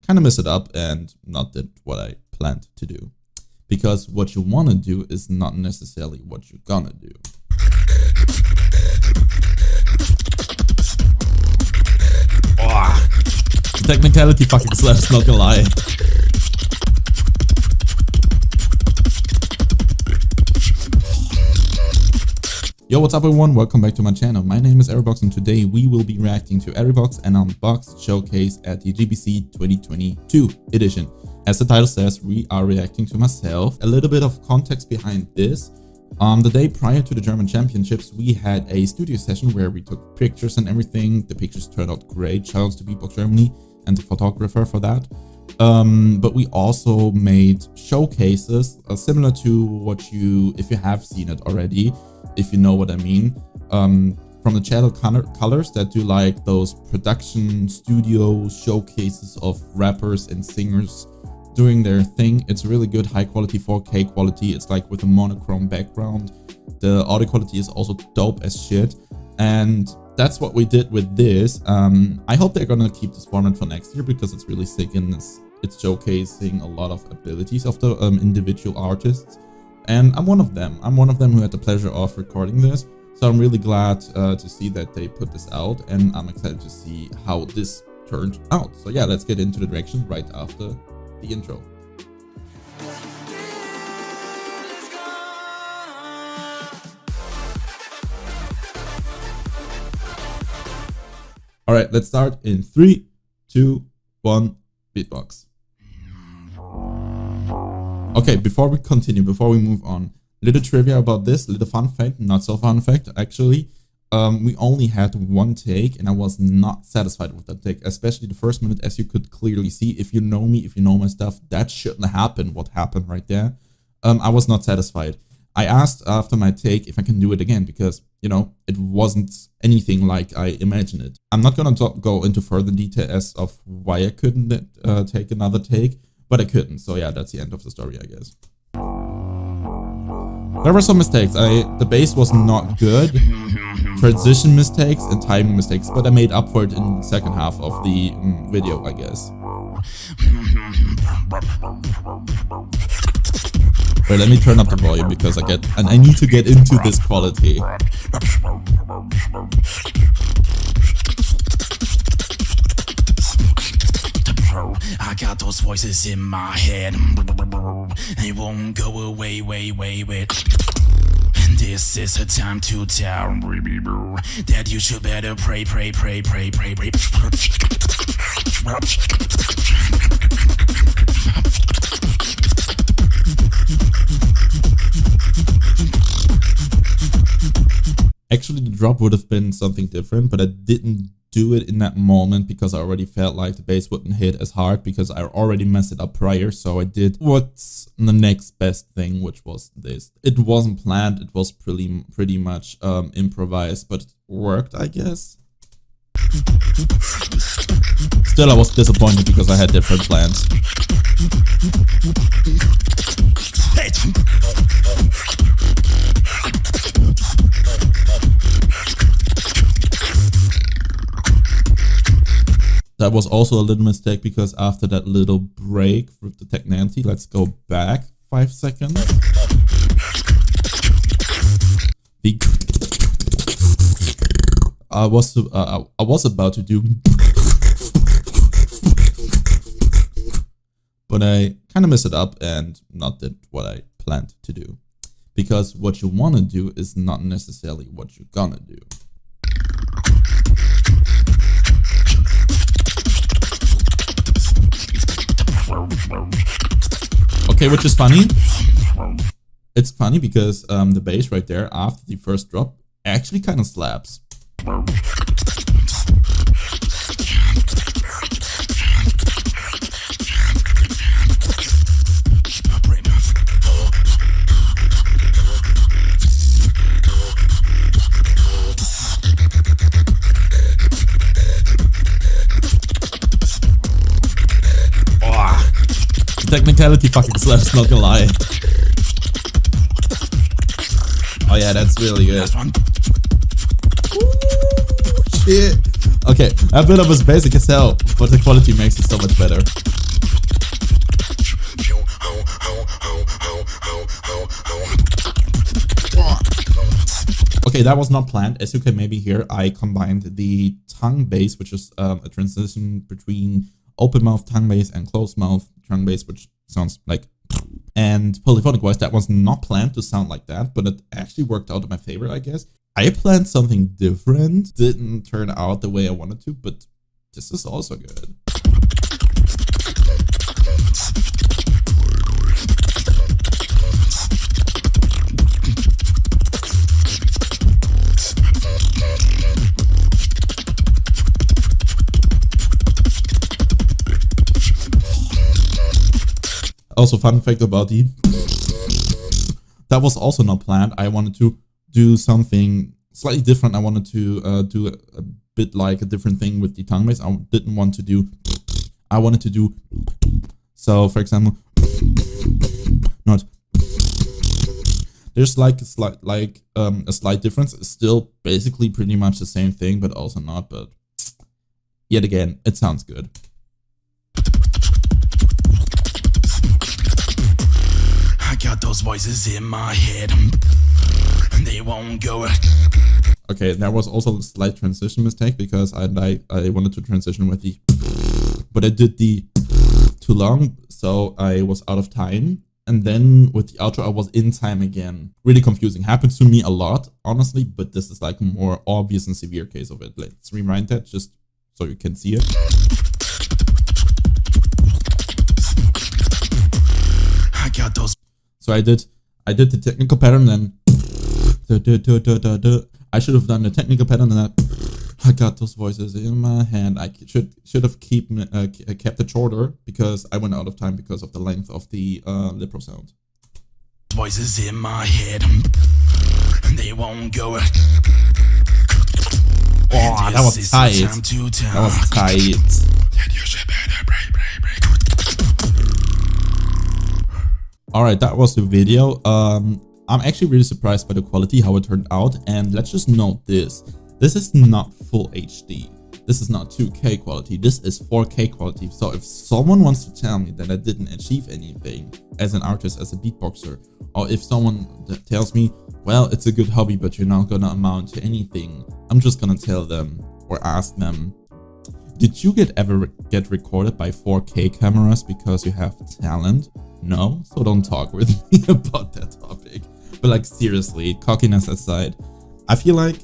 kind of messed it up and not did what I planned to do. Because what you want to do is not necessarily what you're gonna do. Oh, the technicality fucking slaps, not gonna lie. Yo, what's up everyone? Welcome back to my channel. My name is Eribox and today we will be reacting to Eribox and Unboxed showcase at the GBC22 edition. As the title says, we are reacting to myself. A little bit of context behind this. The day prior to the German Championships, we had a studio session where we took pictures and everything. The pictures turned out great. Shoutouts to Beatbox Germany and the photographer for that. But we also made showcases similar to what if you have seen it already, if you know what I mean, from the channel Colors that do like those production studio showcases of rappers and singers doing their thing. It's really good, high quality 4K quality. It's like with a monochrome background. The audio quality is also dope as shit, and that's what we did with this. I hope they're gonna keep this format for next year because it's really sick and it's showcasing a lot of abilities of the individual artists. And I'm one of them. I'm one of them who had the pleasure of recording this. So I'm really glad to see that they put this out, and I'm excited to see how this turned out. So yeah, let's get into the direction right after the intro. All right, let's start in 3, 2, 1, beatbox. Okay, before we continue, before we move on, little trivia about this, little fun fact, not so fun fact actually. We only had one take and I was not satisfied with that take, especially the first minute, as you could clearly see. If you know me, if you know my stuff, that shouldn't happen, what happened right there. I was not satisfied. I asked after my take if I can do it again because, you know, it wasn't anything like I imagined it. I'm not gonna go into further detail as of why I couldn't take another take, but I couldn't. So yeah, that's the end of the story, I guess. There were some mistakes. The bass was not good, transition mistakes and timing mistakes, but I made up for it in the second half of the video, I guess. Wait, let me turn up the volume because I need to get into this quality. I got those voices in my head, they won't go away, and this is a time to tell that you should better pray. Actually, the drop would have been something different, but I didn't do it in that moment because I already felt like the bass wouldn't hit as hard because I already messed it up prior. So I did what's the next best thing, which was this. It wasn't planned, it was pretty much improvised, but it worked, I guess. Still, I was disappointed because I had different plans. That was also a little mistake because after that little break with the technicality, let's go back 5 seconds. I was about to do, but I kind of messed it up and not did what I planned to do. Because what you want to do is not necessarily what you're gonna do. Okay, which is funny. It's funny because the bass right there after the first drop actually kind of slaps. Technicality fucking slaps, not gonna lie. Oh yeah, that's really good. Ooh, shit. Okay, that build-up was basic as hell, but the quality makes it so much better. Okay, that was not planned. As you can maybe hear, I combined the tongue bass, which is a transition between open mouth tongue bass and closed mouth tongue bass, which sounds like, and polyphonic voice. That was not planned to sound like that, but it actually worked out in my favor, I guess. I planned something different, didn't turn out the way I wanted to, but this is also good. Also, fun fact about the that was also not planned. I wanted to do something slightly different. I wanted to do a bit like a different thing with the tongue bass. I didn't want to do, I wanted to do, so for example, not, there's like a slight difference. It's still basically pretty much the same thing, but also not, but yet again, it sounds good. I got those voices in my head, and they won't go. Okay, there was also a slight transition mistake because I wanted to transition with the, but I did the too long, so I was out of time. And then with the outro, I was in time again. Really confusing. Happens to me a lot, honestly, but this is like a more obvious and severe case of it. Let's rewind that just so you can see it. I got those. So I did the technical pattern, then I should have done the technical pattern, and I got those voices in my hand. I should have kept it shorter because I went out of time because of the length of the lip sound. Voices in my head, and they won't go. Oh, that was tight. That was tight. Alright, that was the video. I'm actually really surprised by the quality, how it turned out. And let's just note this. This is not full HD. This is not 2K quality. This is 4K quality. So if someone wants to tell me that I didn't achieve anything as an artist, as a beatboxer, or if someone tells me, well, it's a good hobby, but you're not gonna amount to anything, I'm just gonna tell them or ask them, did you ever get recorded by 4K cameras because you have talent? No, so don't talk with me about that topic. But like seriously, cockiness aside, I feel like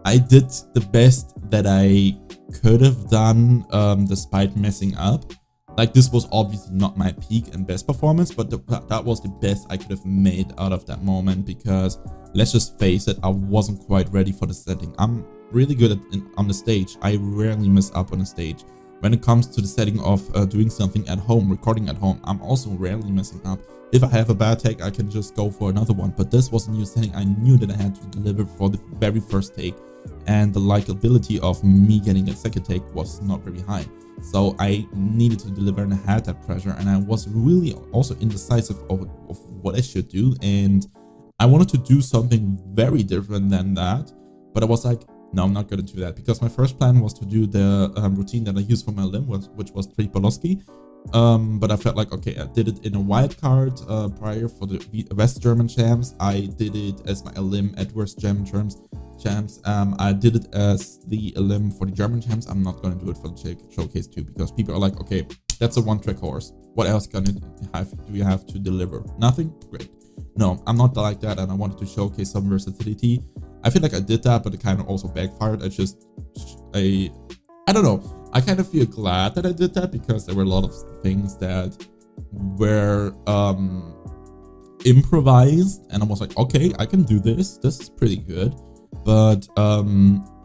I did the best that I could have done despite messing up. Like this was obviously not my peak and best performance, but that was the best I could have made out of that moment because let's just face it, I wasn't quite ready for the setting. I'm really good on the stage. I rarely mess up on the stage. When it comes to the setting of doing something at home, recording at home, I'm also rarely messing up. If I have a bad take, I can just go for another one. But this was a new setting. I knew that I had to deliver for the very first take. And the likability of me getting a second take was not very high. So I needed to deliver and I had that pressure. And I was really also indecisive of what I should do. And I wanted to do something very different than that. But I was like, no, I'm not going to do that because my first plan was to do the routine that I used for my limb, which was Superlux. But I felt like, okay, I did it in a wild card prior for the West German champs. I did it as my limb at West German champs. I did it as the limb for the German champs. I'm not going to do it for the showcase too because people are like, okay, that's a one-track horse. What else do you have to deliver? Nothing? Great. No, I'm not like that, and I wanted to showcase some versatility. I feel like I did that, but it kind of also backfired. I don't know. I kind of feel glad that I did that because there were a lot of things that were improvised, and I was like, okay, I can do this. This is pretty good. But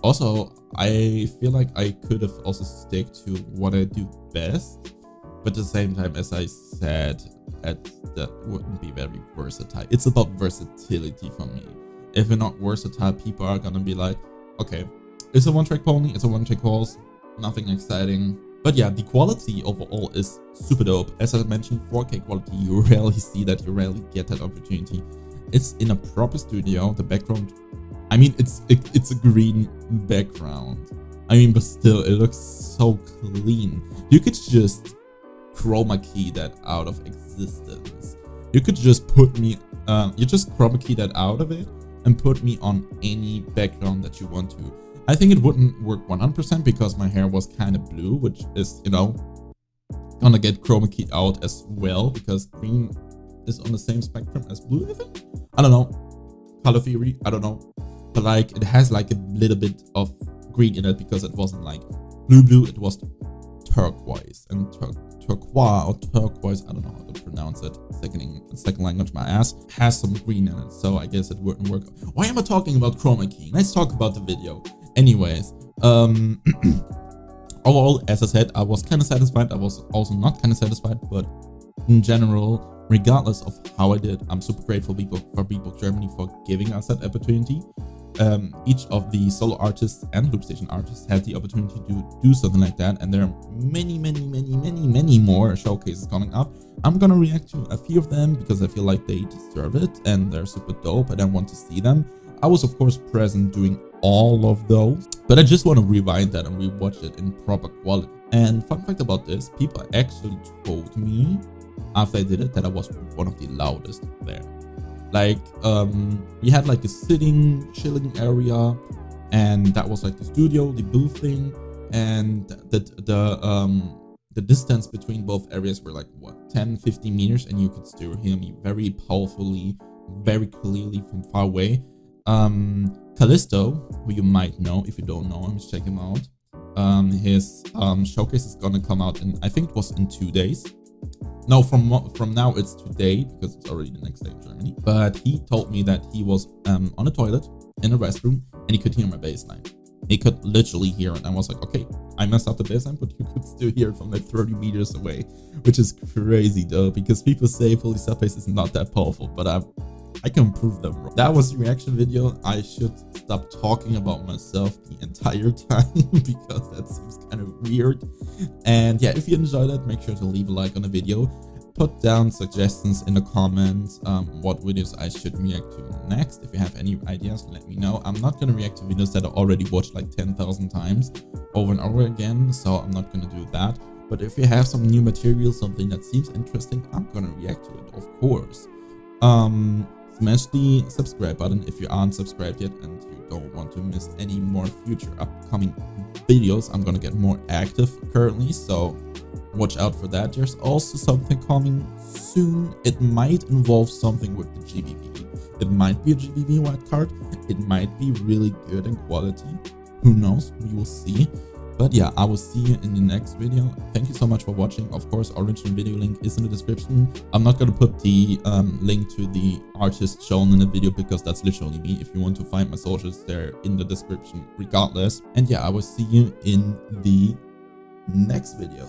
also, I feel like I could have also stick to what I do best. But at the same time, as I said, that wouldn't be very versatile. It's about versatility for me. If you're not versatile, people are gonna be like, okay, it's a one-track pony, it's a one-track horse, nothing exciting. But yeah, the quality overall is super dope. As I mentioned, 4K quality, you rarely see that, you rarely get that opportunity. It's in a proper studio. The background, I mean, it's a green background. I mean, but still, it looks so clean. You could just chroma key that out of existence. You could just put me, you just chroma key that out of it, and put me on any background that you want to. I think it wouldn't work 100% because my hair was kind of blue, which is, you know, gonna get chroma keyed out as well because green is on the same spectrum as blue, I think. I don't know. Color theory, I don't know. But like it has like a little bit of green in it because it wasn't like blue, it was turquoise. And turquoise or turquoise, I don't know how to pronounce it. Second language, my ass, has some green in it. So I guess it wouldn't work. Why am I talking about chroma key? Let's talk about the video. Anyways, overall, as I said, I was kind of satisfied. I was also not kind of satisfied, but in general, regardless of how I did, I'm super grateful for Beatbox Germany for giving us that opportunity. Each of the solo artists and loop station artists had the opportunity to do something like that, and there are many more showcases coming up. I'm gonna react to a few of them because I feel like they deserve it and they're super dope and I want to see them. I was of course present doing all of those, but I just want to rewind that and rewatch it in proper quality. And fun fact about this, people actually told me after I did it that I was one of the loudest there. Like we had like a sitting, chilling area, and that was like the studio, the booth thing, and the distance between both areas were like what, 10-15 meters, and you could still hear me very powerfully, very clearly from far away. Callisto, who you might know, if you don't know him, check him out. His showcase is gonna come out in, I think it was in 2 days. No, from now it's today because it's already the next day in Germany. But he told me that he was on a toilet in a restroom and he could hear my bass line. He could literally hear it. And I was like, okay, I messed up the bass line, but you could still hear it from like 30 meters away, which is crazy though, because people say fully sub bass is not that powerful, but I can prove them wrong. That was the reaction video. I should stop talking about myself the entire time because that seems kind of weird. And yeah, if you enjoyed it, make sure to leave a like on the video. Put down suggestions in the comments what videos I should react to next. If you have any ideas, let me know. I'm not going to react to videos that I already watched like 10,000 times over and over again, so I'm not going to do that. But if you have some new material, something that seems interesting, I'm going to react to it, of course. Smash the subscribe button if you aren't subscribed yet and you don't want to miss any more future upcoming videos. I'm gonna get more active currently, so watch out for that. There's also something coming soon. It might involve something with the GBB. It might be a GBB wildcard. It might be really good in quality. Who knows? We will see. But yeah, I will see you in the next video. Thank you so much for watching. Of course, original video link is in the description. I'm not going to put the link to the artist shown in the video because that's literally me. If you want to find my socials, they're in the description regardless. And yeah, I will see you in the next video.